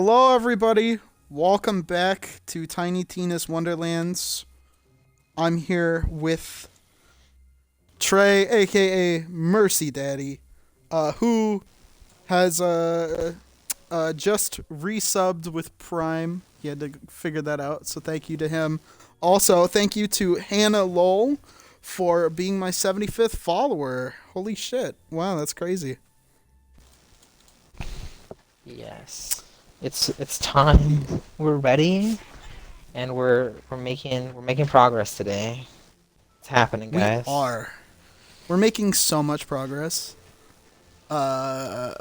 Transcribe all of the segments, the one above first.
Hello, everybody. Welcome back to Tiny Tina's Wonderlands. I'm here with Trey, aka Mercy Daddy, who has just resubbed with Prime. He had to figure that out, so thank you to him. Also, thank you to Hannah Lowell for being my 75th follower. Holy shit. Wow, that's crazy. Yes. It's time. We're ready and we're making progress today. It's happening, We guys. are. We're making so much progress. Uh,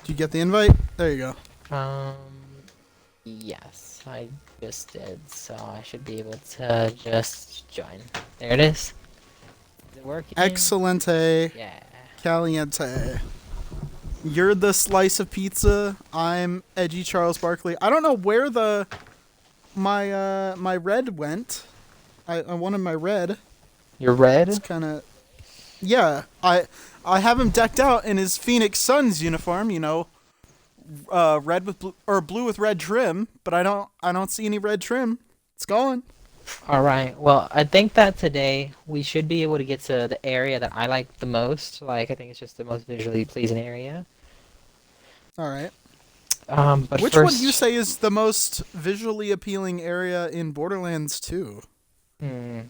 do you get the invite? There you go. Um yes, I just did, so I should be able to just join. There it is. Is it working? Excelente, Yeah. caliente. You're the slice of pizza. I'm Edgy Charles Barkley. I don't know where my red went. I wanted my red. You're It's red? kind of I have him decked out in his Phoenix Suns uniform. Red with blue or blue with red trim. But I don't see any red trim. It's gone. Alright, well, I think that today we should be able to get to the area that I like the most. Like, I think it's just the most visually pleasing area. All right. But Which one do you first, say is the most visually appealing area in Borderlands 2? hmm,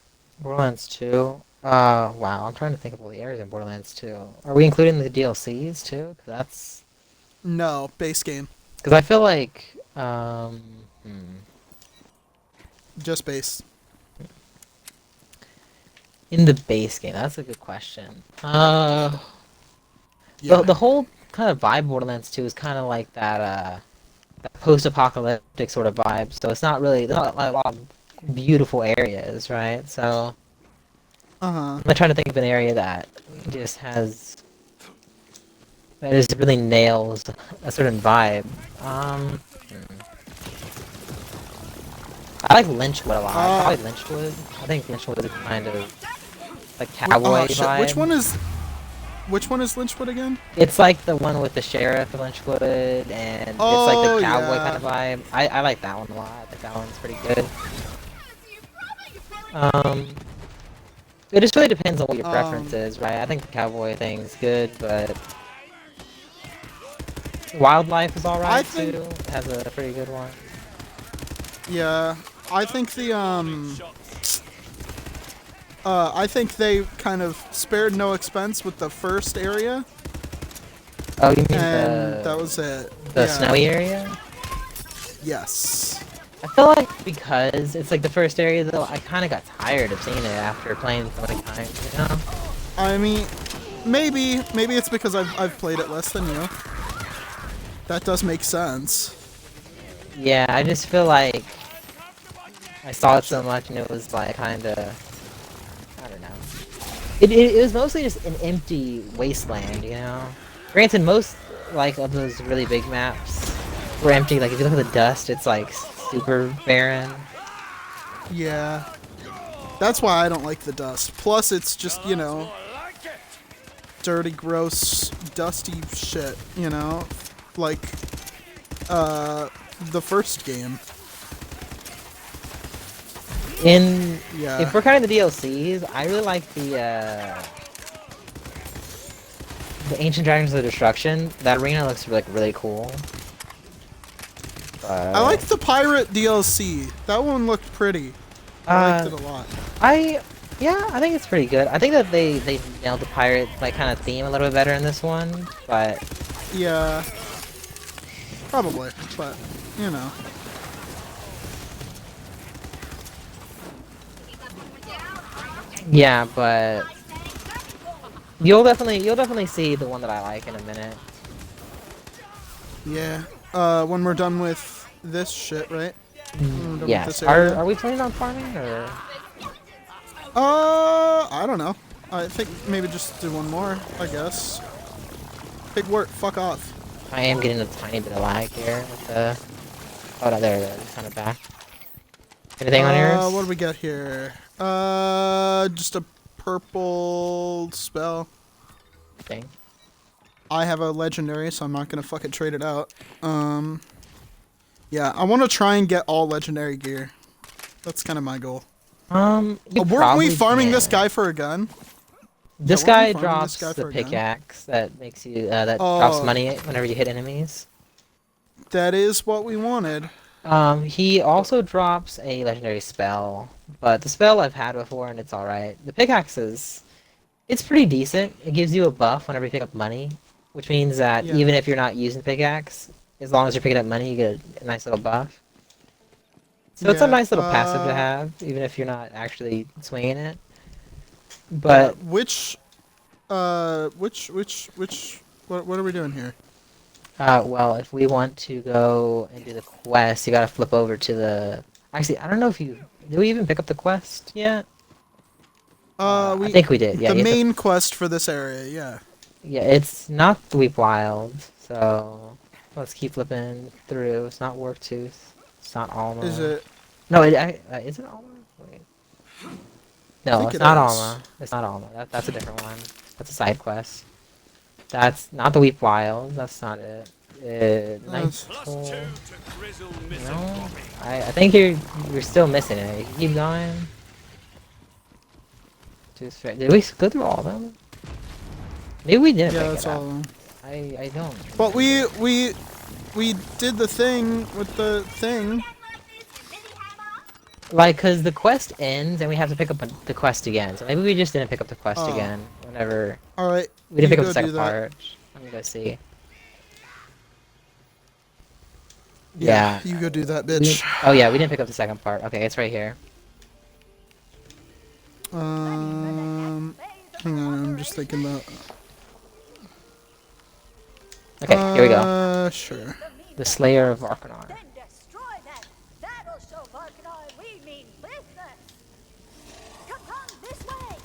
Borderlands 2. Wow, I'm trying to think of all the areas in Borderlands 2. Are we including the DLCs too? 'Cause that's No, base game. because I feel like, Just base. in the base game, that's a good question. The Yeah. the whole kind of vibe of Borderlands 2 is kind of like that post-apocalyptic sort of vibe. So it's not really there's not like, a lot of beautiful areas, right? So Uh-huh. I'm trying to think of an area that just has that just really nails a certain vibe. I like Lynchwood a lot. Uh, Probably Lynchwood. I think Lynchwood is kind of like cowboy shit. Which one vibe. is Lynchwood again? It's like the one with the sheriff of Lynchwood, and it's like Oh the cowboy kind yeah. of vibe. I like that one a lot. I think that one's pretty good. Um, it just really depends on what your preference Um is, right? I think the cowboy thing is good, but wildlife is I alright too. think It has a pretty good one. yeah, I think I think they kind of spared no expense with the first area Oh, you mean and that was it. the Yeah. snowy area? Yes. I feel like because it's like the first area though, I kind of got tired of seeing it after playing so many times, you know? I mean, maybe it's because I've played it less than you. That does make sense. Yeah, I just feel like I saw it so much and it was like kind of, I don't know. It was mostly just an empty wasteland, you know? Granted, most like of those really big maps were empty. Like if you look at the dust, it's like super barren. Yeah. That's why I don't like the dust. Plus, it's just, dirty, gross, dusty shit, Like, the first game. In Yeah. If we're counting the DLCs, I really like the Ancient Dragons of Destruction. That arena looks like really cool. I like the pirate DLC. That one looked pretty. I liked Uh, it a lot. I yeah, I think it's pretty good. I think that they nailed the pirate like kind of theme a little bit better in this one, but Yeah. Probably. But, you know. yeah, but you'll definitely see the one that I like in a minute. Yeah. When we're done with this shit, right? When we're done with Yes. this Are area. are we planning on farming or? I don't know. I think maybe just do one more, I guess. Big work, fuck off. I am getting a tiny bit of lag here with the. Oh no, there it is. It's kind of back. Anything on What do yours? we got here? Just a purple spell. Thing. I have a legendary, so I'm not gonna fucking trade it out. Yeah, I want to try and get all legendary gear. That's kind of my goal. You Weren't we probably farming this can. guy for a gun? This weren't we guy farming this drops guy the for a gun? pickaxe that makes you that drops Oh, money whenever you hit enemies. that is what we wanted. He also drops a legendary spell, but the spell I've had before and it's alright. The pickaxe it's pretty decent. It gives you a buff whenever you pick up money, which means that Yeah. even if you're not using the pickaxe, as long as you're picking up money, you get a nice little buff. So it's a Yeah. nice little passive to have, even if you're not actually swinging it. Yeah, But which what are we doing here? well, if we want to go and do the quest, you gotta flip over to the. Actually, I don't know if you did. We even pick up the quest yet? I think we did. Yeah, The you have to- main quest for this area, yeah. yeah. It's not Dweep Wild, so let's keep flipping through. It's not Wartooth. It's not Alma. Is it? No, is it Alma? Wait. No, think it's it not is. Alma. It's not Alma. That's a different one. That's a side quest. That's not the Weep Wild. That's not it. Nightfall. No, I think you're still missing it. You keep going. Did we go through all of them? Maybe we didn't. Yeah, pick that's it up. all. I don't. But we did the thing with the thing. Like, cause the quest ends and we have to pick up the quest again. So maybe we just didn't pick up the quest Oh. again. Whenever All right. we didn't you pick up go the second do that. part. Let me go see. Yeah, Yeah. you go do that, We- bitch. oh yeah, we didn't pick up the second part. Okay, it's right here. Hang on, I'm just thinking about. Okay, here we go. Sure. The Slayer of Arcanar. Then destroy them. That'll show Barkanar we mean business. Come on this way.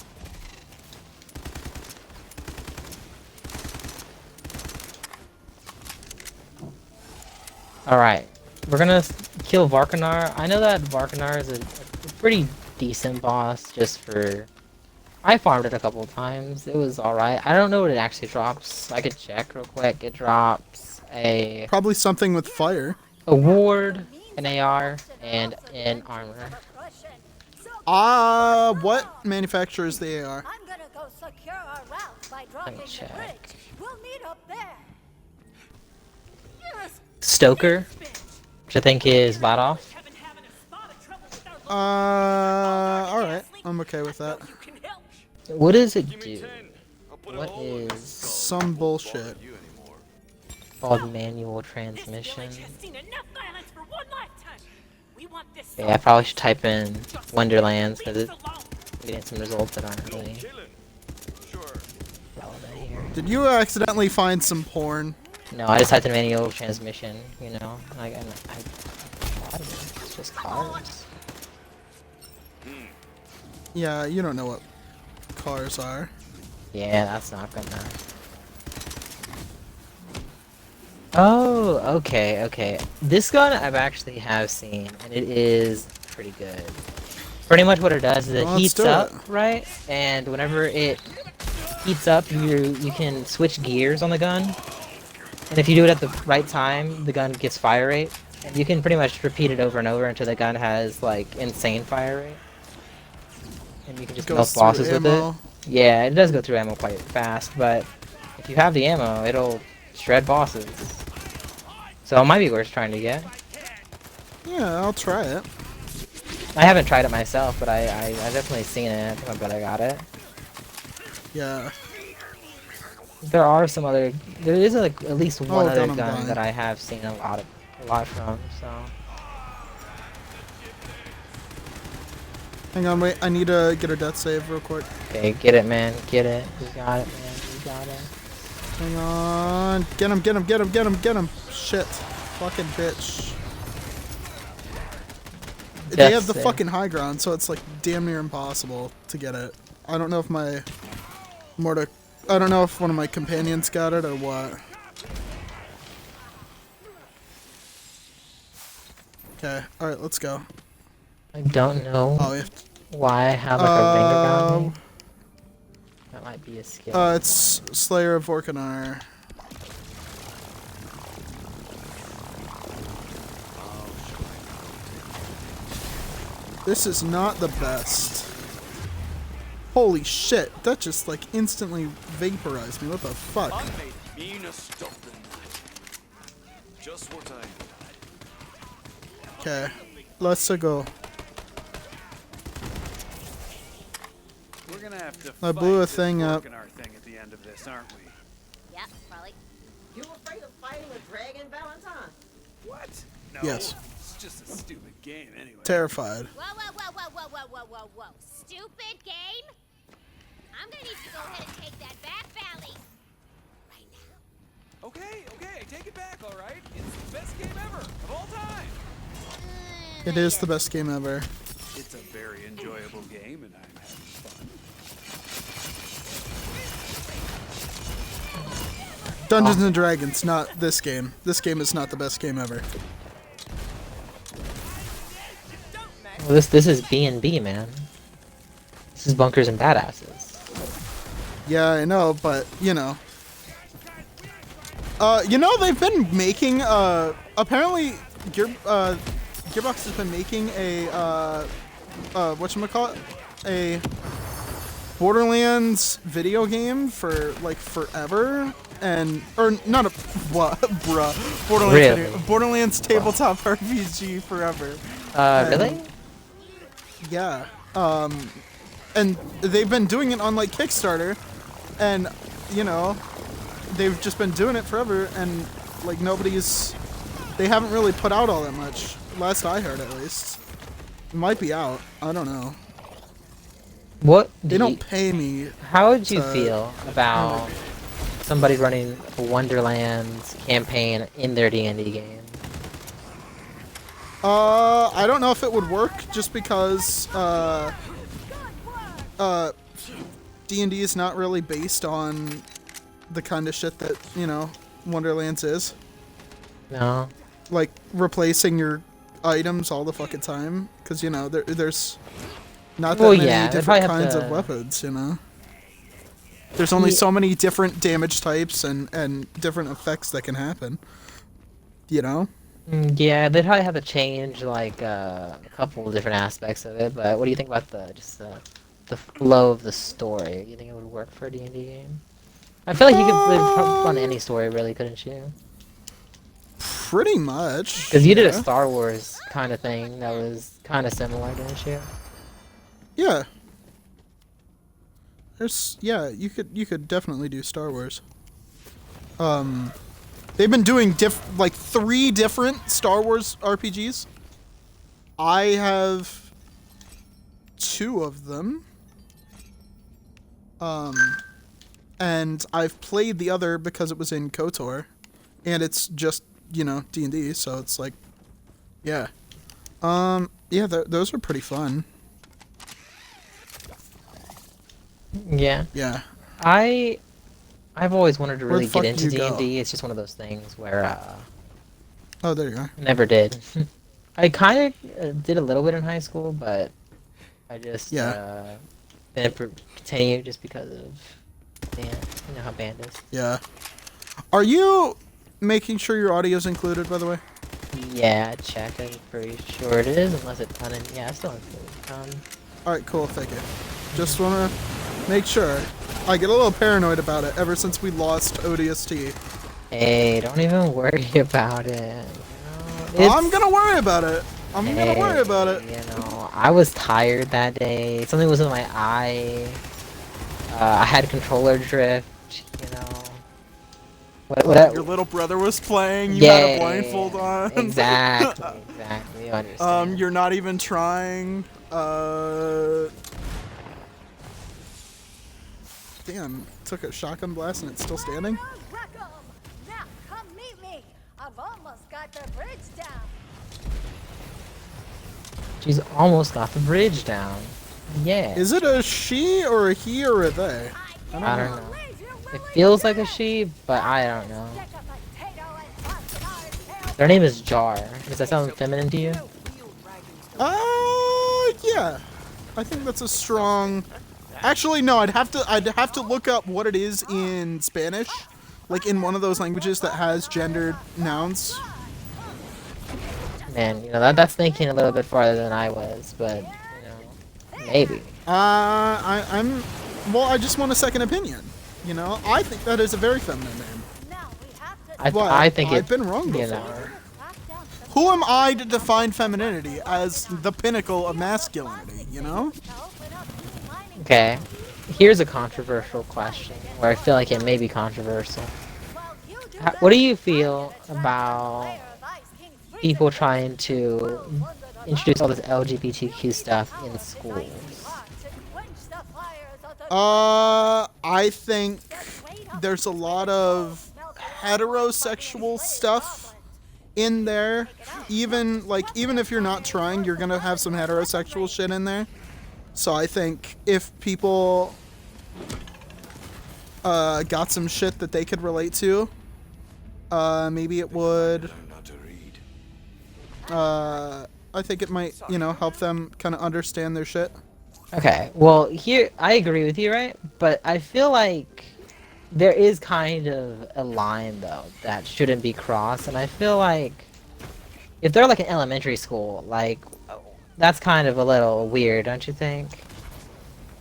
Alright, we're gonna kill Varkanar. I know that Varkanar is a pretty decent boss just for... I farmed it a couple of times. It was alright. I don't know what it actually drops. I could check real quick. It drops a Probably something with fire. ward, an AR, and an armor. What manufacturer is the AR? I'm gonna go secure our route by dropping the check. bridge. We'll meet up there. Yes. Stoker, which I think is Vadoff. Alright. I'm okay with that. What does it do? What is Some bullshit. called manual transmission? Seen enough violence for one lifetime. We want this. Yeah, I probably should type in Wonderlands because it's getting some results that aren't really relevant here. Did you accidentally find some porn? No, I just typed in manual transmission, you know? It's just cars. Yeah, you don't know what cars are. Yeah, that's not gonna... Oh, okay. This gun I've actually have seen, and it is pretty good. Pretty much what it does is it Well, let's heats do up, it. right? And whenever it heats up, you can switch gears on the gun. And if you do it at the right time, the gun gets fire rate. And you can pretty much repeat it over and over until the gun has, like, insane fire rate. And you can just Goes melt through bosses with ammo. it. Yeah, it does go through ammo quite fast, but if you have the ammo, it'll shred bosses. So it might be worth trying to get. Yeah, I'll try it. I haven't tried it myself, but I've definitely seen it. I think I'm glad I got it. Yeah. There are some other. There is like at least one Oh, other gun I'm gun buying. that I have seen a lot from. So Hang on, wait. I need to get a death save real quick. okay, get it, man. Get it. You got it, man. You got it. Hang on. Get him. Shit. Fucking bitch. They Death have the save. fucking high ground, so it's like damn near impossible to get it. I don't know if I don't know if one of my companions got it or what. Okay, alright, let's go. I don't know Oh, we have to, why I have like a ring around me. That might be a skill. it's Slayer of Orcanar. This is not the best. Holy shit, that just like instantly vaporized me. What the fuck? I made meaner stuff than that. Just what I... Okay, let's go. We're gonna have to I blew a fight thing this up. broken art thing at the end of this, aren't we? Yeah, probably. You afraid of fighting a dragon, Valentine? What? No. Yes. It's just a stupid game anyway. Terrified. Whoa. Stupid game? I'm gonna need you to go ahead and take that back, Valley. Right now. Okay, take it back, all right? It's the best game ever of all time. It is the best game ever. It's a very enjoyable game, and I'm having fun. Dungeons and Dragons, not this game. This game is not the best game ever. Well, this is B&B, man. This is Bunkers and Badasses. Yeah, I know, but you know. They've been making apparently Gearbox has been making a whatchamacallit? A Borderlands video game for like forever. Or not a what, bruh. Borderlands tabletop RPG forever. Really? Yeah. And they've been doing it on like Kickstarter, and you know, they've just been doing it forever, and like they haven't really put out all that much. Last I heard, at least. It might be out. I don't know. What? They don't pay me. How would you feel about somebody running a Wonderlands campaign in their D&D game? I don't know if it would work, just because D&D is not really based on the kind of shit that, you know, Wonderlands is. No. Like replacing your items all the fucking time, because you know there's not that many different kinds of weapons, you know. There's only so many different damage types and different effects that can happen, you know. Yeah, they'd probably have to change like a couple of different aspects of it. But what do you think about the flow of the story? You think it would work for a D&D game? I feel like you could run any story, really, couldn't you? Pretty much. Because you did a Star Wars kind of thing that was kind of similar, didn't you? Yeah. You could definitely do Star Wars. They've been doing like 3 different Star Wars RPGs. I have 2 of them. And I've played the other because it was in KOTOR, and it's just, you know, D&D, so it's like, yeah. Those are pretty fun. Yeah. Yeah. I've always wanted to really Where the get fuck into did you D&D. go? It's just one of those things where Oh, there you are. never did. I kind of did a little bit in high school, but I just didn't continue just because of band. You know how band is. Yeah. Are you making sure your audio's included, by the way? Yeah, check. I'm pretty sure it is, unless it's yeah, it's still included. Alright, cool, thank you. Just wanna make sure. I get a little paranoid about it ever since we lost ODST. Hey, don't even worry about it. You know, I'm gonna worry about it. I'm gonna worry about it. You know, I was tired that day. Something was in my eye. I had controller drift. You know. What Your little brother was playing. You had a blindfold on. Exactly. You understand. You're not even trying. Damn, took a shotgun blast and it's still standing? Now come meet me. I've almost got the bridge down. She's almost got the bridge down. Yeah. Is it a she or a he or a they? I don't know. It feels like a she, but I don't know. Their name is Jar. Does that sound feminine to you? Yeah. I think that's a strong. Actually, no. I'd have to look up what it is in Spanish, like in one of those languages that has gendered nouns. Man, that's thinking a little bit farther than I was, but maybe. Well, I just want a second opinion. I think that is a very feminine name. I think I've been wrong before. Who am I to define femininity as the pinnacle of masculinity, Okay. Here's a controversial question, where I feel like it may be controversial. What do you feel about people trying to introduce all this LGBTQ stuff in schools? I think there's a lot of heterosexual stuff in there. Even if you're not trying, you're gonna have some heterosexual shit in there. So I think if people got some shit that they could relate to, maybe it would. Learn how to read. I think it might, help them kind of understand their shit. Okay, well, here, I agree with you, right? But I feel like there is kind of a line, though, that shouldn't be crossed, and I feel like if they're like an elementary school, like, that's kind of a little weird, don't you think?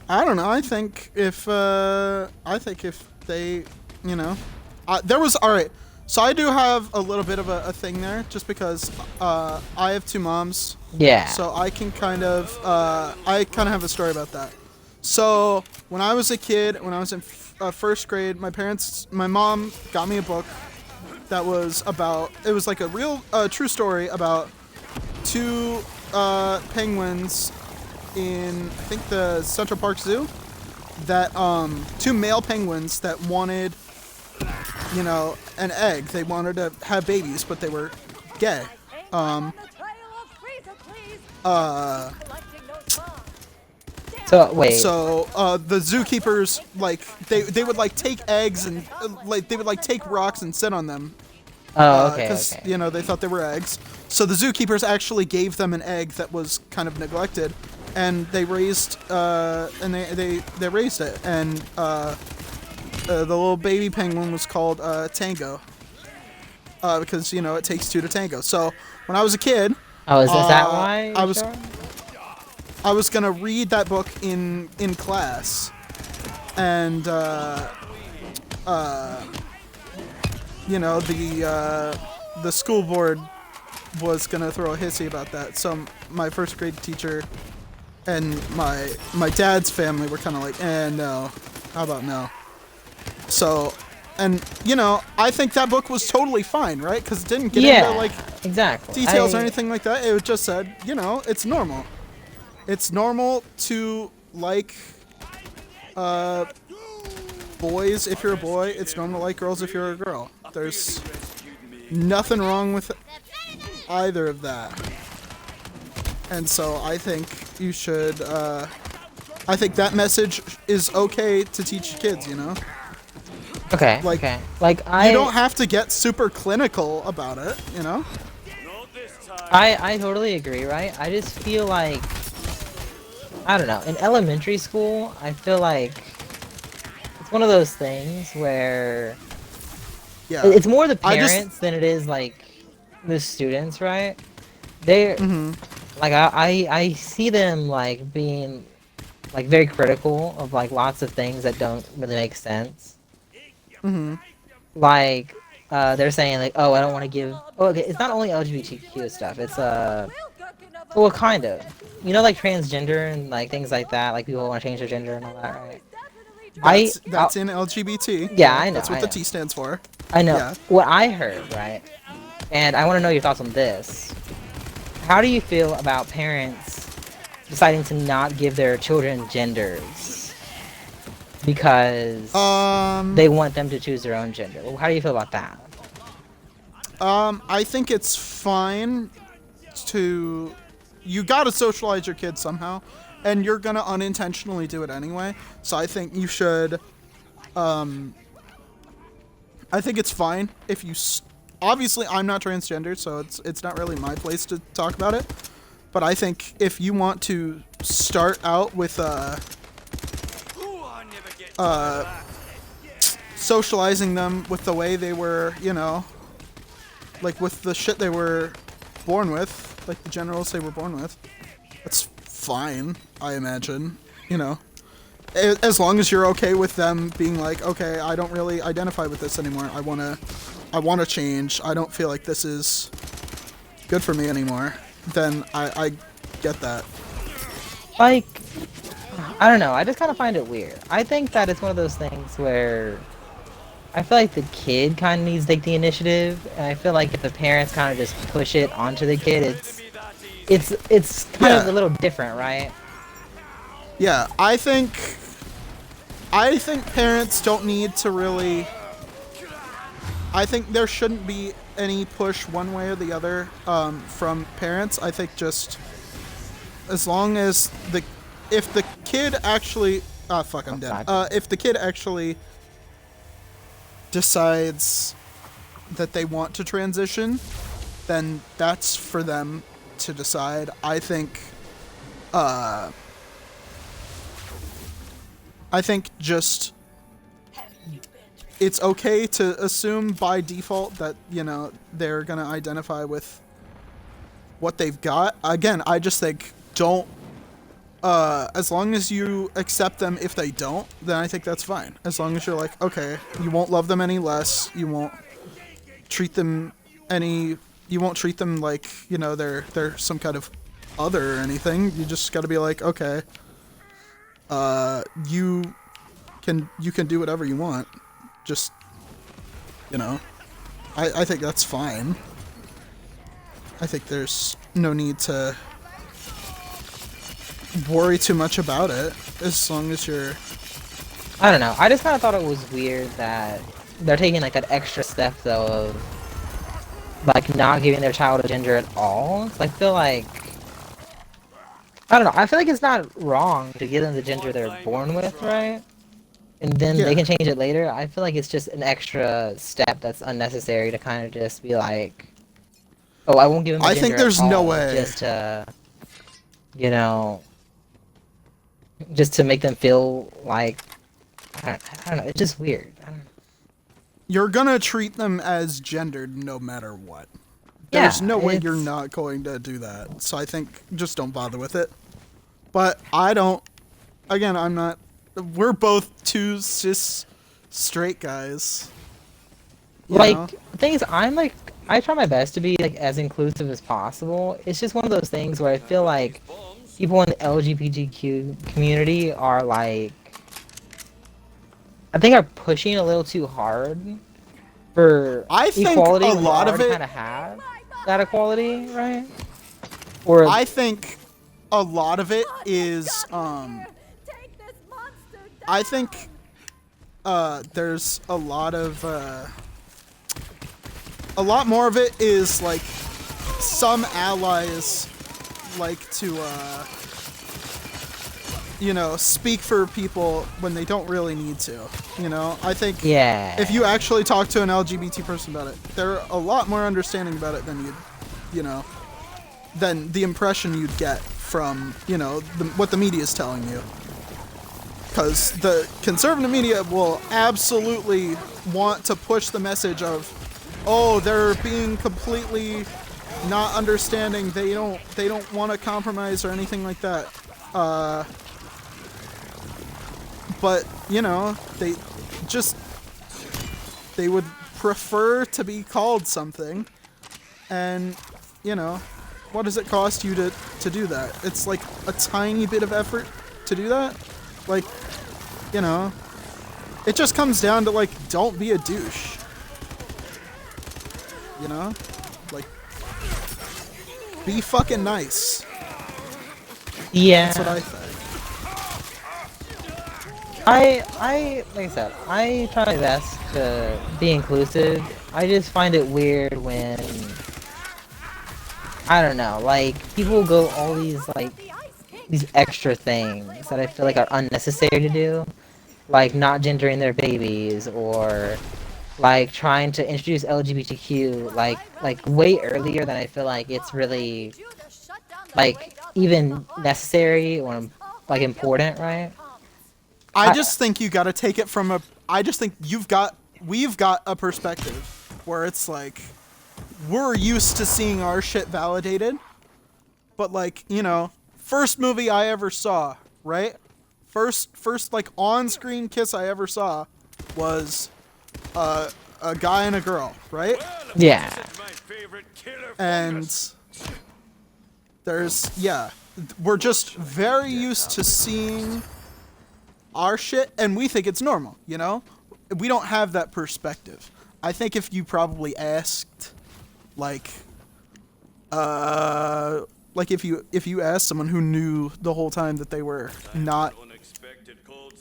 I don't know. I think if they, there was, alright, so I do have a little bit of a thing there, just because I have two moms. Yeah. So I can kind of have a story about that. So when I was a kid, when I was in first grade, my mom got me a book that was about, it was like a real true story about two penguins in, I think, the Central Park Zoo, that two male penguins that wanted, an egg. They wanted to have babies, but they were gay. So wait. So the zookeepers, like, they would like take eggs and they would like take rocks and sit on them. Oh, okay. Because Okay. they thought they were eggs. So the zookeepers actually gave them an egg that was kind of neglected, and they raised they raised it, and the little baby penguin was called Tango. Because it takes two to tango. So when I was a kid, Oh, is that why? I was gonna read that book in class, and the school board was gonna throw a hissy about that. So my first grade teacher and my dad's family were kind of like, no, how about no? So, and I think that book was totally fine, right? Because it didn't get into like exactly details or anything like that. It just said, it's normal. It's normal to like boys if you're a boy. It's normal to like girls if you're a girl. There's nothing wrong with either of that. And so I think you should, I think that message is okay to teach kids, Okay. Like, okay. You don't have to get super clinical about it, Not this time. I totally agree, right? I just feel like, I don't know, in elementary school, I feel like it's one of those things where Yeah. it's more the I just- parents than it is like the students, right? They're like I see them like being like very critical of like lots of things that don't really make sense. Like they're saying like, oh, I don't want to give. Oh, okay, it's not only LGBTQ stuff. It's well, kind of. Like transgender and like things like that. Like people want to change their gender and all that, right? That's in LGBT. Yeah, I know. That's what I the know. T stands for. I know. Yeah. What I heard, right? And I want to know your thoughts on this. How do you feel about parents deciding to not give their children genders because they want them to choose their own gender? Well, how do you feel about that? I think it's fine to. You gotta socialize your kids somehow, and you're gonna unintentionally do it anyway. So I think you should. I think it's fine if you. Obviously, I'm not transgender, so it's not really my place to talk about it. But I think if you want to start out with socializing them with the way they were, like with the shit they were born with, like the generals say we're born with. That's fine, I imagine. You know, as long as you're okay with them being like, okay, I don't really identify with this anymore. I wanna change. I don't feel like this is good for me anymore. Then I get that. Like, I don't know. I just kind of find it weird. I think that it's one of those things where I feel like the kid kind of needs to take the initiative, and I feel like if the parents kind of just push it onto the kid, it's kind of a little different, right? Yeah, I think parents don't need to really. I think there shouldn't be any push one way or the other from parents. I think just as long as if the kid actually, fuck, I'm dead. If the kid actually decides that they want to transition, then that's for them to decide. I think just it's okay to assume by default that, you know, they're gonna identify with what they've got. Again, I just think don't as long as you accept them if they don't, then I think that's fine. As long as you're like, okay, you won't love them any less, you won't treat them like, you know, they're some kind of other or anything. You just gotta be like, okay, you can do whatever you want. Just, you know, I think that's fine. I think there's no need to worry too much about it, as long as you're... I don't know. I just kind of thought it was weird that they're taking like an extra step though of like not giving their child a gender at all. So I feel like, I don't know. I feel like it's not wrong to give them the gender they're born with, right? And then they can change it later. I feel like it's just an extra step that's unnecessary to kind of just be like, oh, I won't give him a gender I think there's at all, no way. just to, you know, just to make them feel like, I don't know, it's just weird. I don't know. You're gonna treat them as gendered no matter what. There's no way you're not going to do that. So I think just don't bother with it. But I don't... Again, I'm not... We're both two cis straight guys. Like, the thing is, I try my best to be like as inclusive as possible. It's just one of those things where I feel like people in the LGBTQ community are like, I think are pushing a little too hard for equality. I think a lot of it kind of have that equality, right? Or I think a lot of it is I think there's a lot more of it is like some allies like to you know, speak for people when they don't really need to. You know, I think if you actually talk to an LGBT person about it, they're a lot more understanding about it than than the impression you'd get from, you know, what the media is telling you. Because the conservative media will absolutely want to push the message of, oh, they're being completely not understanding. They don't want to compromise or anything like that. But you know, they would prefer to be called something, and you know, what does it cost you to do that? It's like a tiny bit of effort to do that. Like, you know, it just comes down to like, don't be a douche. You know, like, be fucking nice. yeah, That's what I think. I like I said, I try my best to be inclusive. I just find it weird when, I don't know, like people go all these extra things that I feel like are unnecessary to do, like not gendering their babies, or like trying to introduce LGBTQ like way earlier than I feel like it's really like even necessary or like important, right? I just think you gotta take it from I just think we've got a perspective where it's like, we're used to seeing our shit validated. But like, you know, first movie I ever saw, right? First like on-screen kiss I ever saw was a guy and a girl, right? Yeah. And there's, yeah, we're just very used to seeing our shit, and we think it's normal, you know? We don't have that perspective. I think if you probably asked, like if you asked someone who knew the whole time that they were not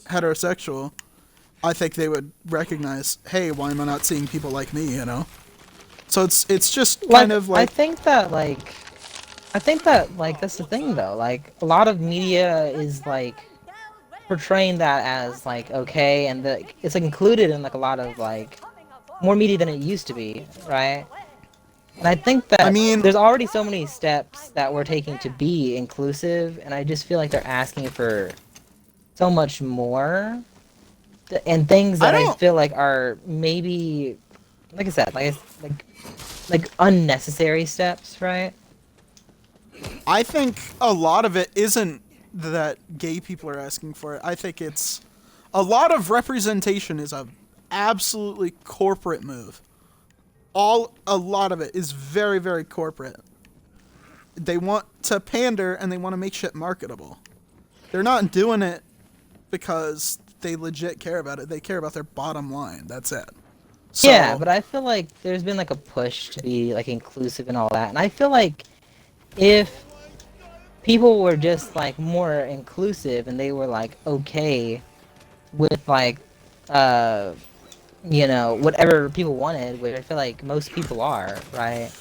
heterosexual, I think they would recognize, hey, why am I not seeing people like me, you know? So it's just kind of like... I think that that's the thing though. Like a lot of media is like portraying that as like okay, and it's like included in like a lot of like more media than it used to be, right? And I think that there's already so many steps that we're taking to be inclusive, and I just feel like they're asking for so much more, and things that I feel like are maybe, like I said, like unnecessary steps, right? I think a lot of it isn't that gay people are asking for it. I think it's a lot of representation is a absolutely corporate move. A lot of it is very, very corporate. They want to pander and they want to make shit marketable. They're not doing it because they legit care about it. They care about their bottom line. That's it. So, yeah, but I feel like there's been like a push to be like inclusive and all that, and I feel like if people were just like more inclusive and they were like okay with like you know, whatever people wanted, which I feel like most people are, right?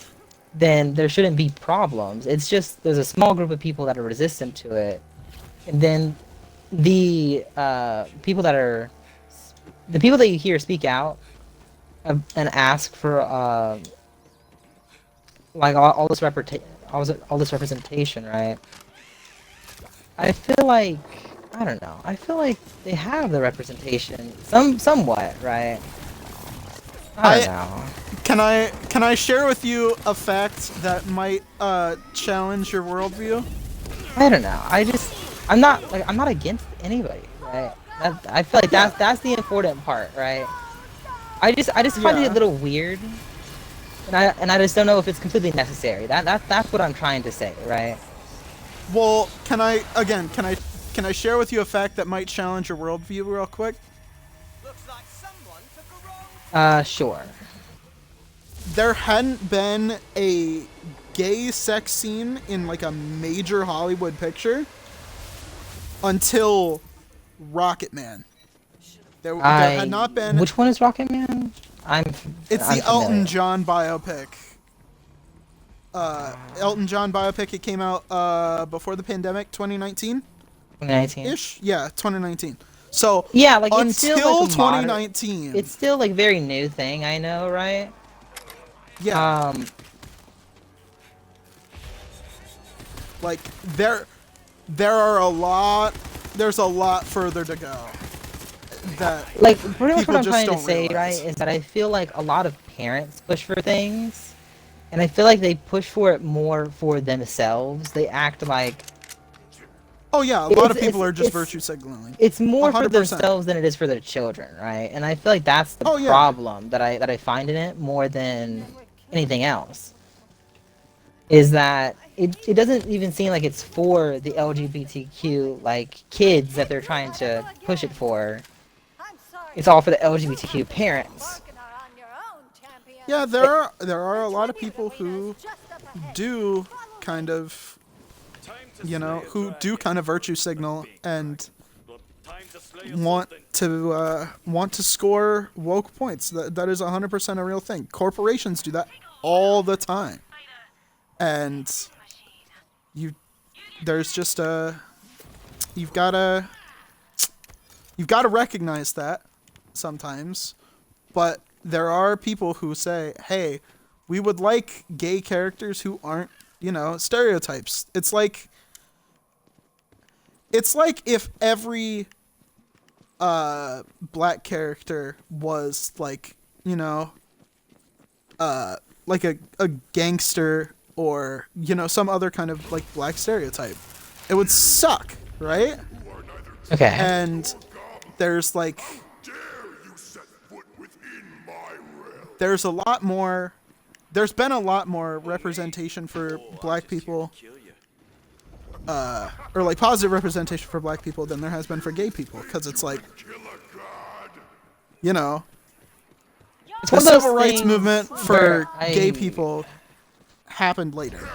Then there shouldn't be problems. It's just there's a small group of people that are resistant to it, and then the people that you hear speak out and ask for like all this representation, right? I feel like I don't know. I feel like they have the representation, somewhat, right? I don't know. Can I share with you a fact that might challenge your worldview? I don't know. I'm not against anybody, right? I feel like that's the important part, right? I just find it a little weird, and I just don't know if it's completely necessary. That's what I'm trying to say, right? Well, can I share with you a fact that might challenge your worldview real quick? Sure. There hadn't been a gay sex scene in like a major Hollywood picture until Rocket Man. There had not been. Which one is Rocket Man? It's the Elton John biopic. Elton John biopic. It came out before the pandemic, 2019. 2019-ish? Yeah, 2019. So yeah, like until it's still, like, 2019, it's still like very new thing. I know, right? Yeah. Like there are a lot. There's a lot further to go. That like pretty much what I'm trying to say, realize. right, is that I feel like a lot of parents push for things, and I feel like they push for it more for themselves. They act like. Oh yeah, a lot of people are just virtue signaling. It's more 100%. for themselves than it is for their children, right? And I feel like that's the problem that I find in it more than anything else. Is that it doesn't even seem like it's for the LGBTQ like kids that they're trying to push it for. It's all for the LGBTQ parents. Yeah, there are a lot of people who do kind of, you know, who do kind of virtue signal and want to score woke points. That is 100% a real thing. Corporations do that all the time, and there's just you've gotta recognize that sometimes, but there are people who say, hey, we would like gay characters who aren't, you know, stereotypes. It's like if every black character was like, you know, like a gangster or some other kind of like black stereotype. It would suck, right? Okay. And there's like there's a lot more there's been a lot more representation for black people or like positive representation for black people than there has been for gay people, because it's like It's the one of those civil rights things movement for where gay people happened later.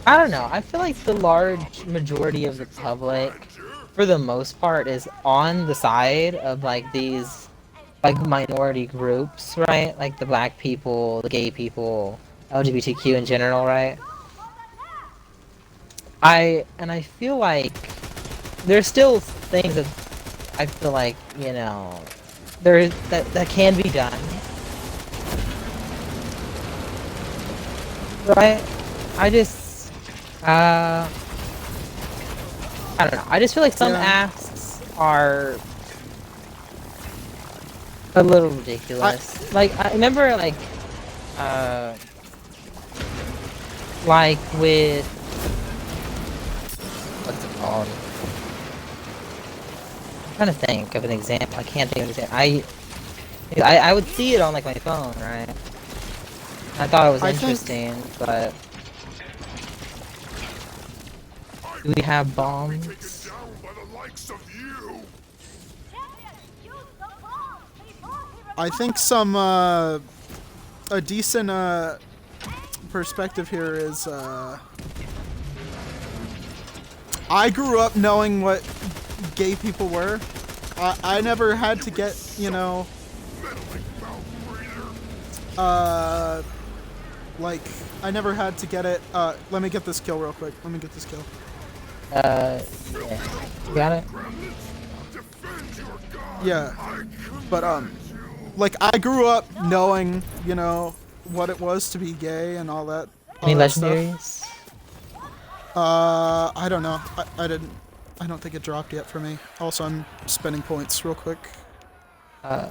I don't know. I feel like the large majority of the public, for the most part, is on the side of like these like minority groups, right? Like the black people, the gay people, LGBTQ in general, right? I feel like there's still things that I feel like, there that can be done. Right? I just I don't know. I just feel like some Yeah. asks are a little ridiculous. Like I remember like with what's it called? I'm trying to think of an example. I can't think of an example. I would see it on like my phone, right? I thought it was I think- interesting, but do we have bombs? I think some a decent perspective here is I grew up knowing what gay people were. I never had to get, like, I never had to get it. Let me get this kill real quick. Let me get this kill. Yeah. You got it? Yeah. But, like, I grew up knowing, what it was to be gay and all that. Any that stuff. legendaries? I don't know. I don't think it dropped yet for me. Also, I'm spending points real quick. Okay.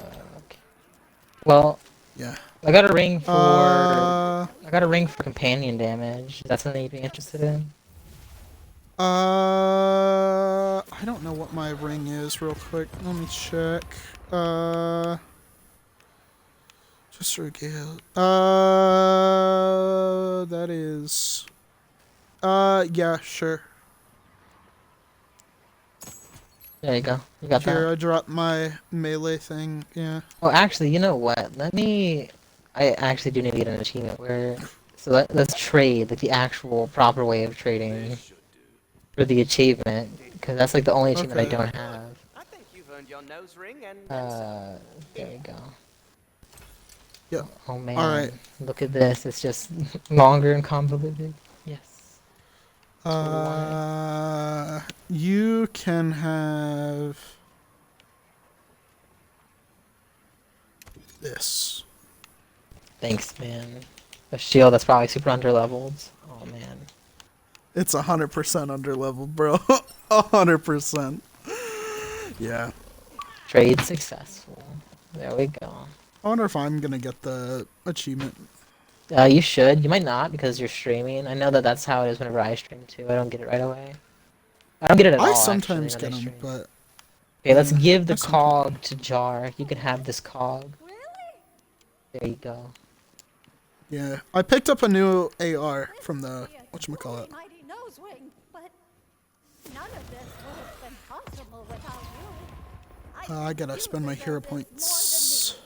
Well, Yeah. I got a ring for Uh, I got a ring for companion damage. Is that something you'd be interested in? I don't know what my ring is real quick. Let me check. Just regale. That is. Yeah, sure. There you go. You got Here, that. I dropped my melee thing. Yeah. Well, actually, you know what? I actually do need to get an achievement let's trade like the actual proper way of trading for the achievement, because that's like the only achievement I Okay. don't have. I think you've earned your nose ring and There we go. Yeah. Oh man. Alright. Look at this. It's just longer and convoluted. Yes. You can have this. Thanks, man. A shield that's probably super underleveled. Oh man. It's 100% underleveled, bro. 100%. Yeah. Trade successful. There we go. I wonder if I'm gonna get the achievement. You should. You might not because you're streaming. I know that that's how it is whenever I stream too. I don't get it right away. I don't get it at all. I sometimes actually, get when I them, stream. but Okay, let's give the I sometimes- cog to Jar. You can have this cog. There you go. yeah. I picked up a new AR from the whatchamacallit. Mighty nose ring, but none of this would have been possible without you. I gotta spend my hero points.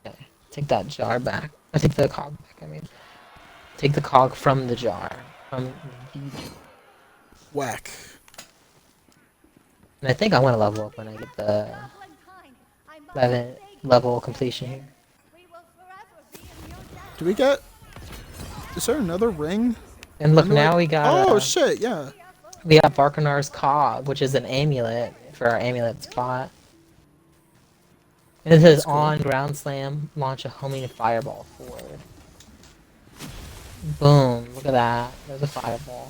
Okay. Take that jar back. I take the cog back, I mean. Take the cog from the jar. From the jar. Whack. And I think I want to level up when I get the 11 level completion here. Do we get? Is there another ring? And look, When do I- now we got Oh shit! Yeah. we got Barkanar's cog, which is an amulet for our amulet spot. And it says cool. on ground slam, launch a homing fireball forward. Boom! Look at that. There's a fireball.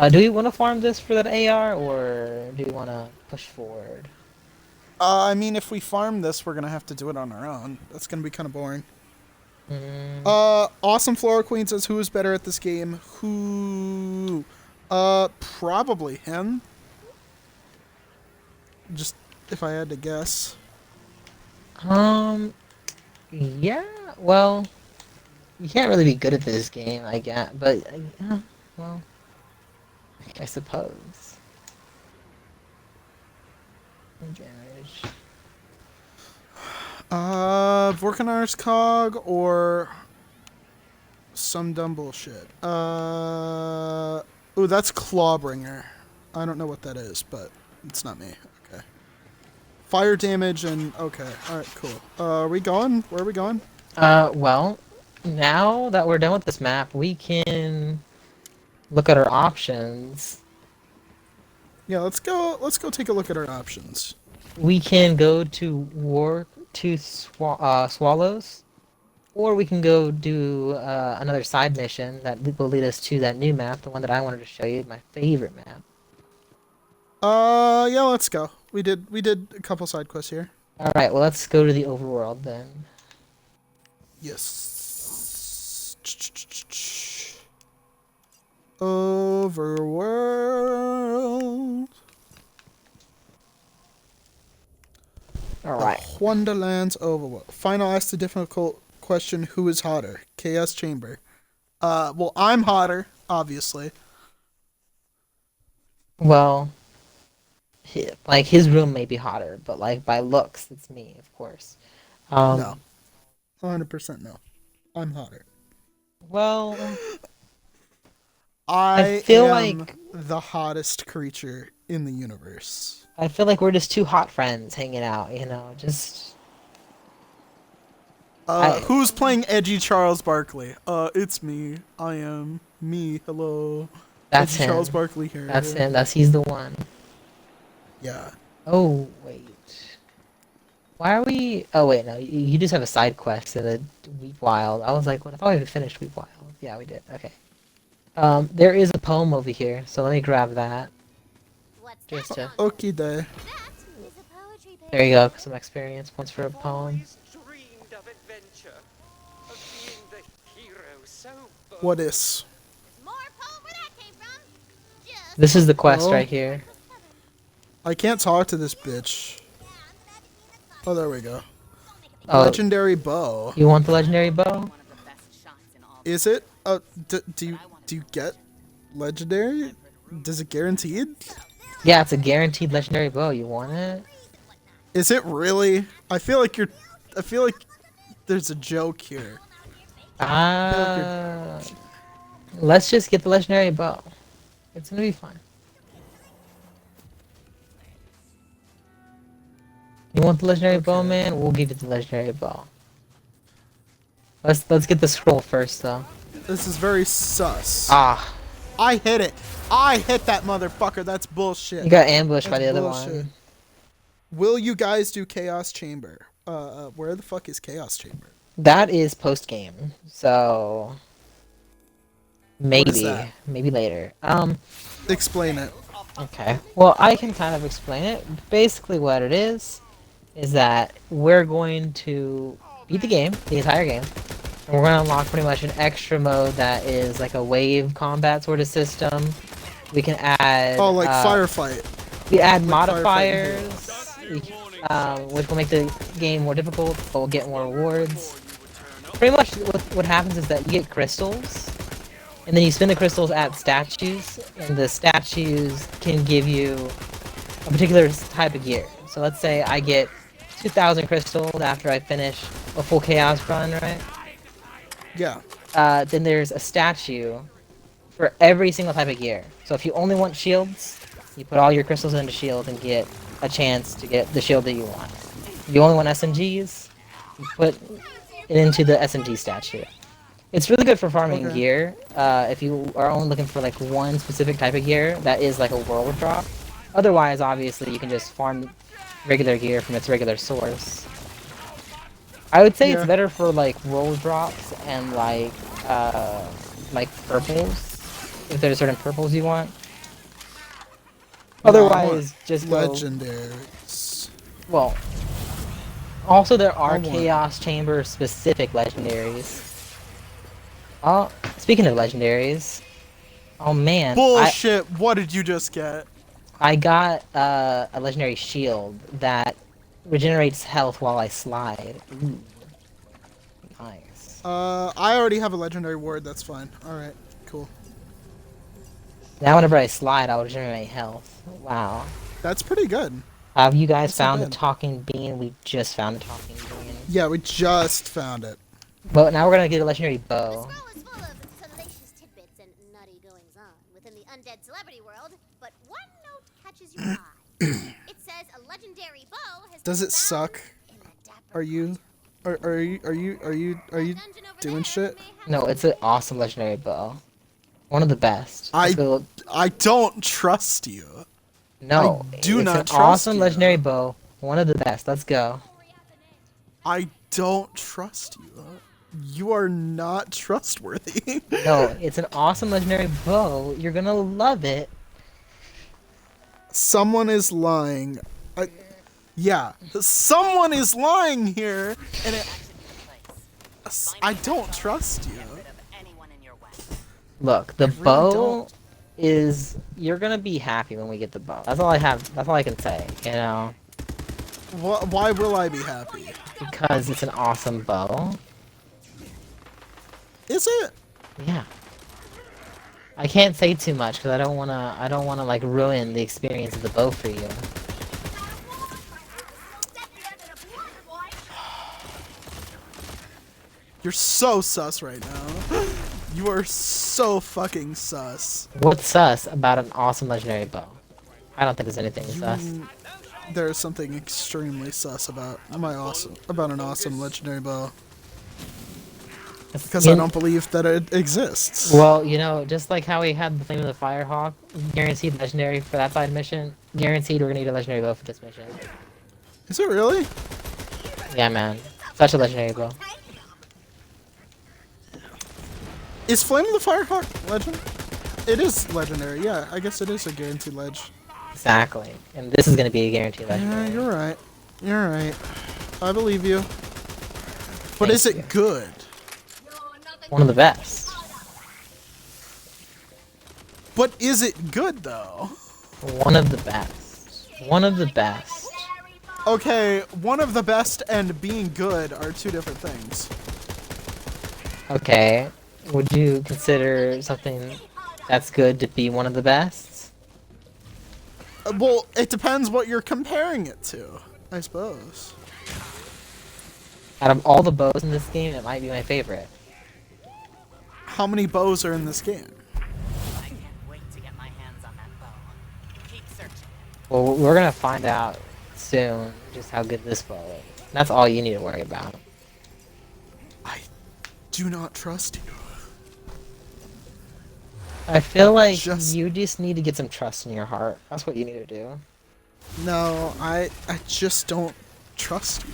Do we want to farm this for that AR, or do we want to push forward? I mean, if we farm this, we're gonna have to do it on our own. That's gonna be kind of boring. Mm, Awesome Flora Queen says, who is better at this game? Who? Probably him. Just if I had to guess. yeah, well, you can't really be good at this game, I guess, but, well, I suppose. Advantage. Vorkanar's Cog or some dumb bullshit. Ooh, that's Clawbringer. I don't know what that is, but it's not me. Okay. Fire damage and okay. All right, cool. Are we going? Where are we going? Well, now that we're done with this map, we can look at our options. Yeah, let's go. Let's go take a look at our options. We can go to War to Swallows, or we can go do another side mission that will lead us to that new map, the one that I wanted to show you, my favorite map. Yeah, let's go. We did a couple side quests here. All right, well, let's go to the overworld then. Yes. Overworld. All right. Wonderlands Overworld. Final ask the difficult question: who is hotter? Chaos Chamber. Well, I'm hotter, obviously. Well, like his room may be hotter, but like by looks, it's me, of course. No, 100% no. I'm hotter. Well, I feel am like- the hottest creature in the universe. I feel like we're just two hot friends hanging out, you know, just. Who's playing edgy Charles Barkley? It's me. I am me. Hello. That's edgy him. Charles Barkley here. That's him. He's the one. Yeah. Oh wait. Why are we? Oh wait, no. You just have a side quest in the Weep Wild. I was like, what? I thought we had finished Weep Wild. Yeah, we did. Okay. There is a poem over here, so let me grab that. What's Just that? to. Okay, there. That is a poetry page. There you go. Some experience points for a poem. Always dreamed of adventure, of being the hero so bold. What is? There's more poem where that came from. Just This is the quest Oh. right here. I can't talk to this bitch. Oh, there we go. Oh, Legendary bow. you want the legendary bow? One of the best shots in all. Is it? Do you get legendary? Does it guaranteed? Yeah, it's a guaranteed legendary bow. You want it? Is it really? I feel like there's a joke here. Let's just get the legendary bow. It's gonna be fine. You want the legendary bow, man? We'll give you the legendary bow. Let's get the scroll first, though. This is very sus. Ah, I hit it. I hit that motherfucker. That's bullshit. you got ambushed by the That's other bullshit. one. Will you guys do Chaos Chamber? Where the fuck is Chaos Chamber? That is post game, so maybe, that? maybe later. Explain it. Okay. Well, I can kind of explain it. Basically, what it is that we're going to beat the game, the entire game, and we're going to unlock pretty much an extra mode that is like a wave combat sort of system. We can add. Oh, like firefight. We add like modifiers, which will make the game more difficult, but we'll get more rewards. Pretty much, what happens is that you get crystals, and then you spin the crystals at statues, and the statues can give you a particular type of gear. So let's say I get 2,000 crystals after I finish a full chaos run, right? Yeah. Then there's a statue for every single type of gear. So if you only want shields, you put all your crystals into shield and get a chance to get the shield that you want. If you only want SMGs, you put it into the SMG statue. It's really good for farming Okay. gear. If you are only looking for like one specific type of gear that is like a world drop. Otherwise, obviously, you can just farm regular gear from its regular source. I would say Yeah. it's better for like world drops and like purples. If there's certain purples you want. No, I Otherwise, want just go. Legendaries. Well, also there are I want- Chaos Chamber specific legendaries. Oh, speaking of legendaries, oh man, Bullshit! What did you just get? I got a legendary shield that regenerates health while I slide. Ooh, nice. I already have a legendary ward. That's fine. All right, cool. Now whenever I slide, I'll regenerate health. Wow. That's pretty good. Have you guys That's not found the bad. talking bean? We just found the talking bean. Yeah, we just found it. But now we're gonna get a legendary The bow. scroll is full of salacious tidbits and nutty goings on within the undead celebrity world, but one note catches your eye. It says a legendary bow has Does been it found suck? in the dapper Are you? Are you dungeon over doing there shit? may have No, it's an awesome legendary bow. One of the best. I Let's go- I don't trust you. No, do it's not an trust awesome you. legendary bow. One of the best. Let's go. I don't trust you. You are not trustworthy. No, it's an awesome legendary bow. You're gonna love it. Someone is lying. Yeah, someone is lying here, and I don't trust you. Look, the really bow don't. is. You're gonna be happy when we get the bow. That's all I have. That's all I can say. You know, Why will I be happy? because it's an awesome bow. Is it? Yeah. I can't say too much because I don't wanna. I don't wanna like ruin the experience of the bow for you. You're so sus right now. You are so fucking sus. What's sus about an awesome legendary bow? I don't think there's anything sus. There's something extremely sus about an awesome legendary bow. Because I don't believe that it exists. Well, you know, just like how we had the Flame of the Firehawk, guaranteed legendary for that side mission, guaranteed we're gonna need a legendary bow for this mission. Is it really? Yeah, man. Such a legendary bow. Is Flame of the Firehawk legend? It is legendary, yeah. I guess it is a guaranteed ledge. Exactly. And this is gonna be a guaranteed Yeah, legendary. you're right. You're right. I believe you. But Thank is you. it good? One of the best. But is it good though? One of the best. One of the best. Okay, one of the best and being good are two different things. Okay. Would you consider something that's good to be one of the best? Well, it depends what you're comparing it to, I suppose. Out of all the bows in this game, it might be my favorite. How many bows are in this game? I can't wait to get my hands on that bow. Keep searching. Well, we're gonna find out soon just how good this bow is. That's all you need to worry about. I do not trust you. I feel like Just- you just need to get some trust in your heart. That's what you need to do. No, I just don't trust you.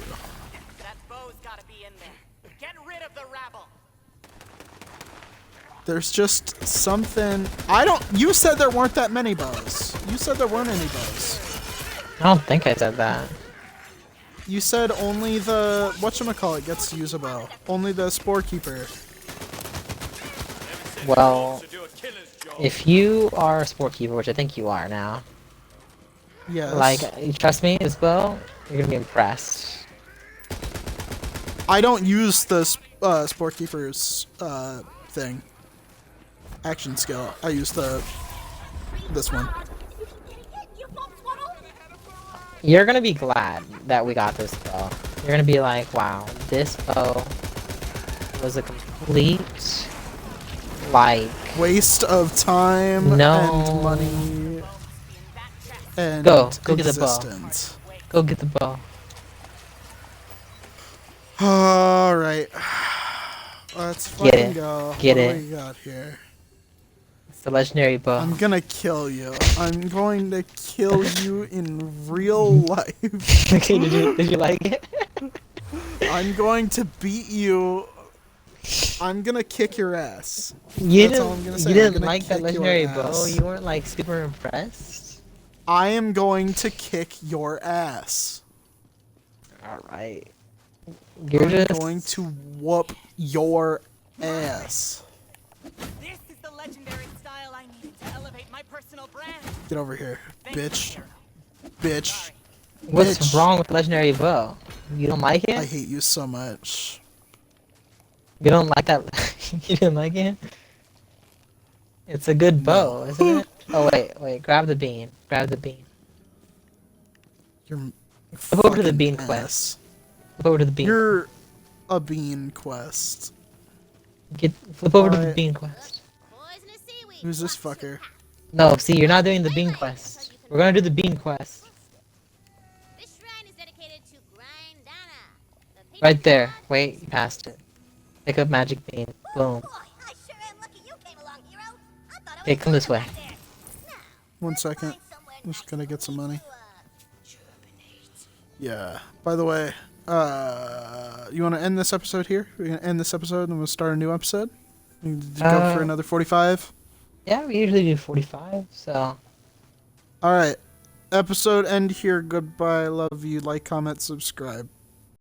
That bow's gotta be in there. Get rid of the rabble. There's just something. You said there weren't that many bows. You said there weren't any bows. I don't think I said that. You said only the whatchamacallit gets to use a bow. Only the Spore Keeper. Well, if you are a sport keeper, which I think you are now, Yes. like, you trust me, this bow, you're gonna be impressed. I don't use the Spore Keeper's thing. Action skill. I use this one. You're gonna be glad that we got this bow. You're gonna be like, wow, this bow was a complete, like, Waste of time No. and money and Go get the bow. existence. go get the bow. All right. Let's Get fucking it. go. Get what it. do we got here? It's the legendary bow. I'm gonna kill you. I'm going to kill you in real life. Okay, did you like it? I'm going to beat you. I'm gonna kick your ass. You That's all I'm gonna say. You I'm didn't gonna like that kick your legendary bow? ass. You weren't like super impressed? I am going to kick your ass. Alright. You're I'm just... going to whoop your ass. This is the legendary style I needed to elevate my personal brand. Get over here, Thank you, bitch. hero. Bitch. Sorry. What's Bitch. wrong with Legendary Bow? You don't like it? I hate you so much. You don't like that? You didn't like it? It's a good bow, isn't it? Oh wait, grab the bean. Grab the bean. You're Flip over to the fucking bean ass. quest. Flip over to the bean. You're a bean quest. Flip over to the Alright. bean quest. Poisonous seaweed. Who's this drops to fucker? No, see, you're not doing the bean quest. We're gonna do the bean quest. This shrine is dedicated to Grindana. the patron Right there. god Wait, you passed it. Pick up magic bean. Boom. Boy, I sure am lucky you came along, hero. I thought I Okay, was come this way. back there. Now, 1 second. find somewhere I'm just nice gonna and get some sweet money. to, germinate. Yeah. By the way, you want to end this episode here? We're gonna end this episode and we'll start a new episode. Did you go for another 45? Yeah, we usually do 45, so... All right. Episode end here. Goodbye. Love you. Like, comment, subscribe.